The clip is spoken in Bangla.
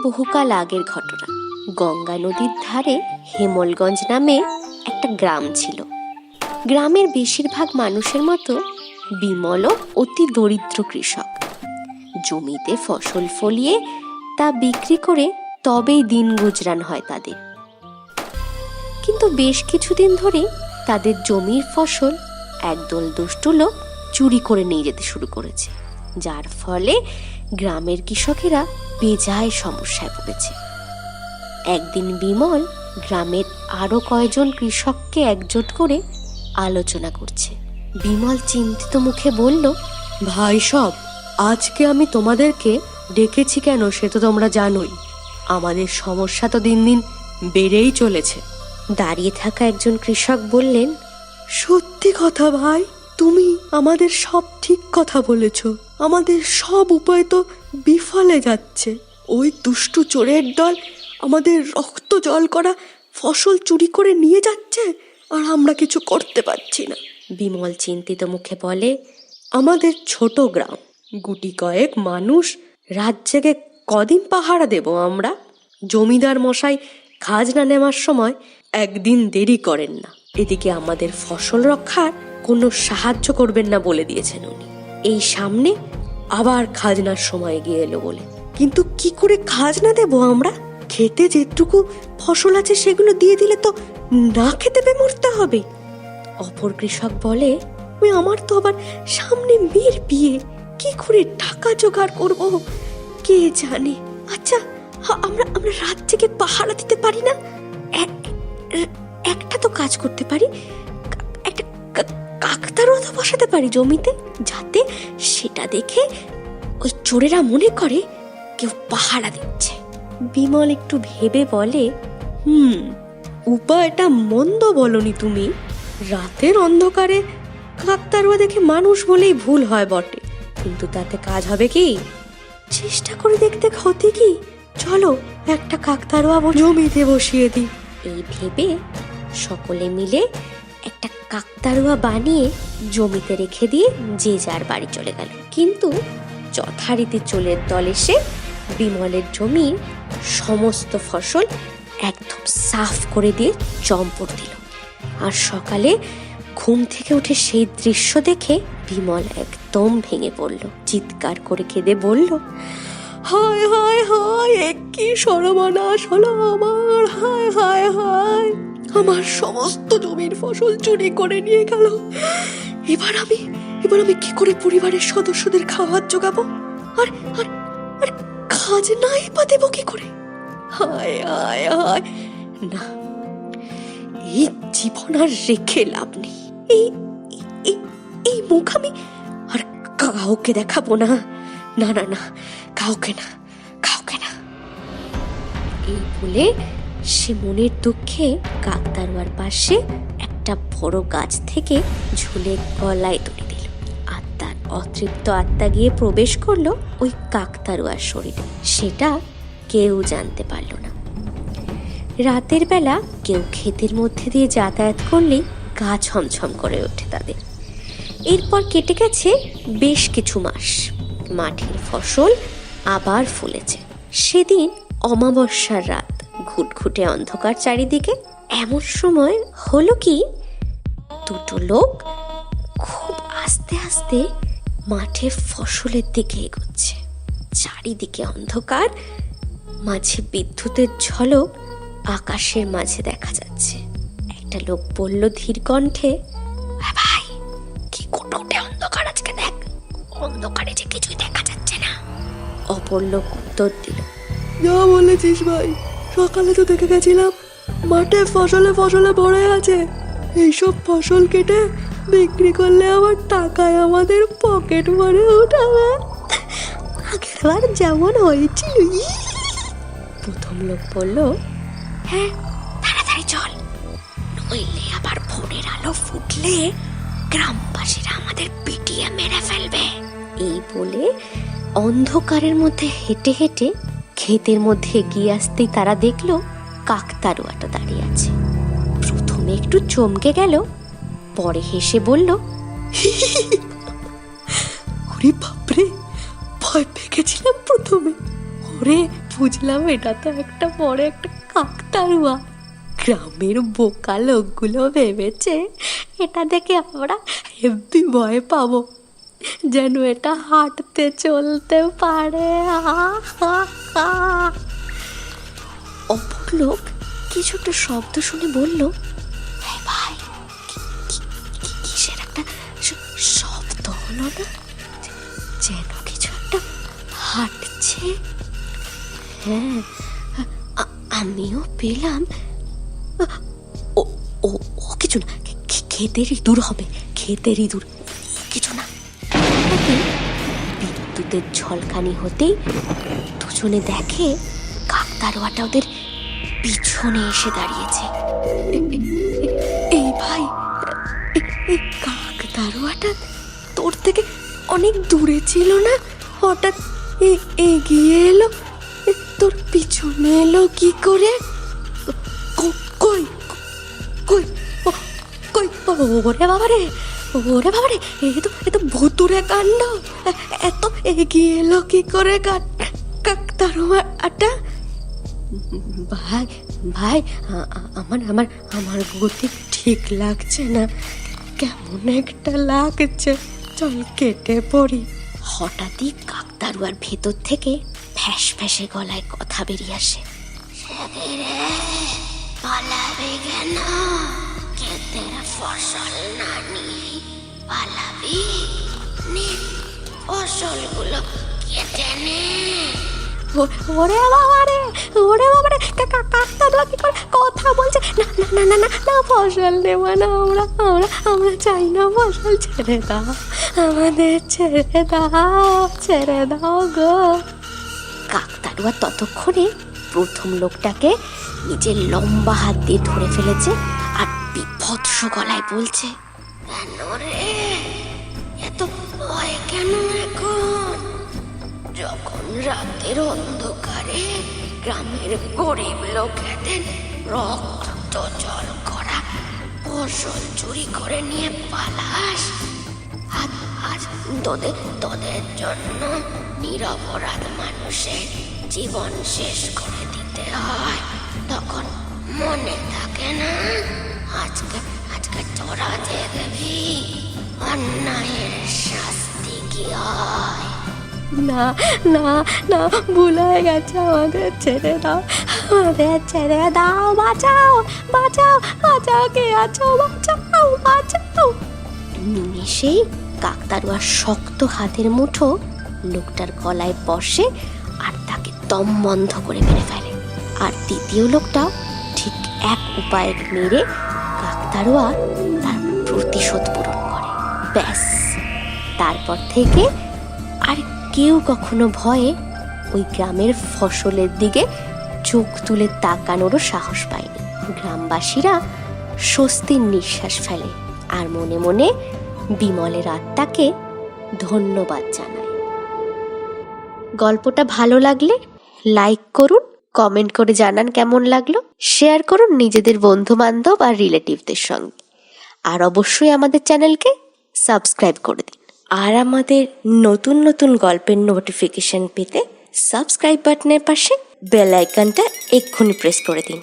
বহুকাল আগের ঘটনা। গঙ্গা নদীর ধারে হেমলগঞ্জ নামে একটা গ্রাম ছিল। গ্রামের বেশিরভাগ মানুষের মতো বিমলও অতি দরিদ্র কৃষক। জমিতে ফসল ফলিয়ে তা বিক্রি করে তবেই দিন গুজরান হয় তাদের। কিন্তু বেশ কিছুদিন ধরে তাদের জমির ফসল একদল দুষ্টু লোক চুরি করে নিয়ে যেতে শুরু করেছে, যার ফলে গ্রামের কৃষকেরা বেজায় সমস্যায় পড়েছে। একদিন বিমল গ্রামের আরো কয়েকজন কৃষককে একজোট করে আলোচনা করছে। বিমল চিন্তিত মুখে বলল, ভাই সব, আজকে আমি তোমাদেরকে ডেকেছি কেন সে তো তোমরা জানোই। আমাদের সমস্যা তো দিন দিন বেড়েই চলেছে। দাঁড়িয়ে থাকা একজন কৃষক বললেন, সত্যি কথা ভাই, তুমি আমাদের সব ঠিক কথা বলেছ। আমাদের সব উপায় তো বিফলে যাচ্ছে। ওই দুষ্টু চোরের দল আমাদের রক্ত জল করা ফসল চুরি করে নিয়ে যাচ্ছে, আর আমরা কিছু করতে পারছি না। বিমল চিন্তিত মুখে বলে, আমাদের ছোট গ্রাম, গুটি কয়েক মানুষ, রাত জেগে কদিন পাহারা দেব আমরা? জমিদার মশাই খাজনা নেওয়ার সময় একদিন দেরি করেন না। এদিকে আমাদের ফসল রক্ষার কোনো সাহায্য করবেন না বলে দিয়েছেন উনি। এই সামনে আবার খাজনার সময় গিয়ে এলো বলে। কিন্তু কি করে খাজনা দেব আমরা? খেতে যেটুকু ফসল আছে সেগুলো দিয়ে দিলে তো না খেতে পেয়ে মরতে হবে। অপর কৃষক বলে, আমার তো আবার সামনে মেয়ের বিয়ে, কি করে টাকা জোগাড় করব কে জানে। আচ্ছা, আমরা রাত থেকে পাহারা দিতে পারি না? একটা তো কাজ করতে পারি, একটা কাকতারুয়া তো বসাতে পারি জমিতে, যাতে সেটা দেখে ওই চোরেরা মনে করে কেউ পাহারা দিচ্ছে। বিমল একটু ভেবে বলে, উপায়টা মন্দ বলনি তুমি। রাতের অন্ধকারে কাকতারুয়া দেখে মানুষ বলেই ভুল হয় বটে, কিন্তু তাতে কাজ হবে কি? চেষ্টা করে দেখতে ক্ষতি কি? চলো একটা কাকতারুয়া জমিতে বসিয়ে দিই। এই ভেবে সকলে মিলে একটা কাকতারুয়া বানিয়ে জমিতে রেখে দিয়ে যে যার বাড়ি চলে গেল। কিন্তু যথারীতি চোরের দল এসে বিমলের জমির সমস্ত ফসল একদম সাফ করে দিয়ে চম্পট দিল। আর সকালে ঘুম থেকে উঠে সেই দৃশ্য দেখে বিমল একদম ভেঙে পড়ল। চিৎকার করে কেঁদে বলল, হায় হায় হায়, কি সর্বনাশ হলো আমার! হায় হায় হায়, আমার সমস্ত জমির ফসল চুরি করে নিয়ে গেল। এবার আমি কি করে পরিবারের সদস্যদের খাবার জোগাবো? আর আর আর খাজনাই বা দেবো কি করে? হায় হায় হায়, না, এই জীবন আর রেখে লাভ নেই। এই মুখ আমি আর কাউকে দেখাবো না। না না না, কাউকে না। এই বলে সে মনের দুঃখে কাকতারুয়ার পাশে একটা বড় গাছ থেকে ঝুলে গলায় দড়ি দিল। আত্মার অতৃপ্ত আত্মা গিয়ে প্রবেশ করলো ওই কাকতারুয়ার শরীরে। সেটা কেউ জানতে পারল না। রাতের বেলা কেউ ক্ষেতের মধ্যে দিয়ে যাতায়াত করলেই গা ছমছম করে ওঠে তাদের। এরপর কেটে গেছে বেশ কিছু মাস। মাঠের ফসল আবার ফলেছে। সেদিন অমাবস্যার রাত, ঘুটঘুটে অন্ধকার চারিদিকে। এমন সময় হলো কি, দুটো লোক খুব আস্তে আস্তে মাঠে ফসলের দিকে এগোচ্ছে। চারিদিকে অন্ধকার, মাঝে বিদ্যুতের ঝলক আকাশের মাঝে দেখা যাচ্ছে। একটা লোক বলল ধীর কণ্ঠে, ভাই, কি কুটকুটে অন্ধকার আজকে, দেখ, অন্ধকারে যে কিছুই দেখা যাচ্ছে না। অপর লোক উত্তর দিল, যা বলেছিস ভাই, সকালে তো দেখে গেছিলাম মাঠে ফসলে ভরে আছে। এইসব ফসল কেটে বিক্রি করলে আবার টাকায় আমাদের পকেট ভরে উঠাবে, আগেরবার যেমন হয়েছিল। প্রথম লোক বলল, হ্যাঁ, তাড়াতাড়ি চল, নইলে আবার ভোরের আলো ফুটলে গ্রামবাসীরা আমাদের পিটিয়ে মেরে ফেলবে। এই বলে অন্ধকারের মধ্যে হেঁটে হেঁটে ক্ষেতের মধ্যে এগিয়ে আসতেই তারা দেখলো কাকতারুয়াটা দাঁড়িয়ে আছে। প্রথমে একটু চমকে গেল, পরে হেসে বলল, ওরে বাপরে, ভয় পেয়ে গেছিলাম প্রথমে। ওরে বুঝলাম এটা তো একটা বড় একটা কাকতাড়ুয়া। গ্রামের বোকা লোকগুলো ভেবেছে এটা দেখে আমরা হেব্বি ভয় পাবো, যেন এটা হাঁটতে চলতে পারে। অপর লোক কিছু একটা শব্দ শুনে বলল, "এই ভাই, কিসের একটা শব্দ হলো না? যেন কিছু একটা হাঁটছে।" হ্যাঁ, আমিও পেলাম। ও ও ও কিছু না, ক্ষেতের ইঁদুর হবে, ক্ষেতের ইঁদুর, কিছু না। বিদ্যুতের ঝলকানি হতেই দুজনে দেখে কাকতাড়ুয়াটা ওদের পিছনে এসে দাঁড়িয়েছে। এই ভাই, এই কাকতাড়ুয়াটা তোর থেকে অনেক দূরে ছিল না, হঠাৎ এগিয়ে এলো, তোর পিছনে এলো কি করে? কই কই কই? ওরে বাবারে, ওরে বাবারে, এ তো ভুতুরে কাণ্ড। এত এগিয়ে এলো কি করে কাকতাড়ুয়াটা? ভাই ভাই, আমার আমার আমার গতি ঠিক লাগছে না, কেমন একটা লাগছে, চল কেটে পড়ি। হঠাৎই কাকতাড়ুয়ার ভেতর থেকে ফ্যাস ফ্যাসে গলায় কথা বেরিয়ে আসে, পালাবি কেন? ক্ষেতের ফসল না নিয়ে পালাবি? নে, ফসলগুলো কেটে নে। ওরে বাবারে, ওরে বাবারে, কাকতাড়ুয়া কি করে কথা বলছে? না না না না না, ফসল নেব না, আমরা আমরা আমরা চাই না ফসল, ছেড়ে দাও আমাদের, ছেড়ে দাও গো। কাকতাড়ুয়া ততক্ষণে প্রথম লোকটাকে নিজের লম্বা হাত দিয়ে ধরে ফেলেছে আর বিভৎস গলায় বলছে, কেন রে, এত ভয় কেন এখন? যখন রাতের অন্ধকারে গ্রামের গরিব লোকেদের রক্ত জল করা ফসল চুরি করে নিয়ে পালাস, আজ তোদের জন্য নিরপরাধ মানুষের জীবন শেষ করে দিতে হয়, তখন মনে থাকে না? আজকে তোরা দেখবি অন্যায়ের শাস্তি কি হয়। না না না, ভুল হয়ে গেছে, আমাদের ছেড়ে দাও, আমাদের ছেড়ে দাও, বাঁচাও বাঁচাও বাঁচাও, কে আছো, বাঁচাও বাঁচাও। নিমেষেই কাকতাড়ুয়ার শক্ত হাতের মুঠো লোকটার গলায় বসে আর তাকে দম বন্ধ করে মেরে ফেলে। আর দ্বিতীয় লোকটা ঠিক এক উপায়ে মেরে কাকতাড়ুয়া তার প্রতিশোধ পূরণ করে। ব্যাস, তারপর থেকে আর কেউ কখনো ভয়ে ওই গ্রামের ফসলের দিকে চোখ তুলে তাকানোরও সাহস পায়নি। গ্রামবাসীরা স্বস্তির নিঃশ্বাস ফেলে আর মনে মনে বিমলের আত্মাকে ধন্যবাদ জানায়। গল্পটা ভালো লাগলে লাইক করুন, কমেন্ট করে জানান কেমন লাগলো, শেয়ার করুন নিজেদের বন্ধু বান্ধব আর রিলেটিভদের সঙ্গে, আর অবশ্যই আমাদের চ্যানেলকে সাবস্ক্রাইব করে দিন। আর আমাদের নতুন নতুন গল্পের নোটিফিকেশন পেতে সাবস্ক্রাইব বাটনের পাশে বেল আইকনটা এক্ষুনি প্রেস করে দিন।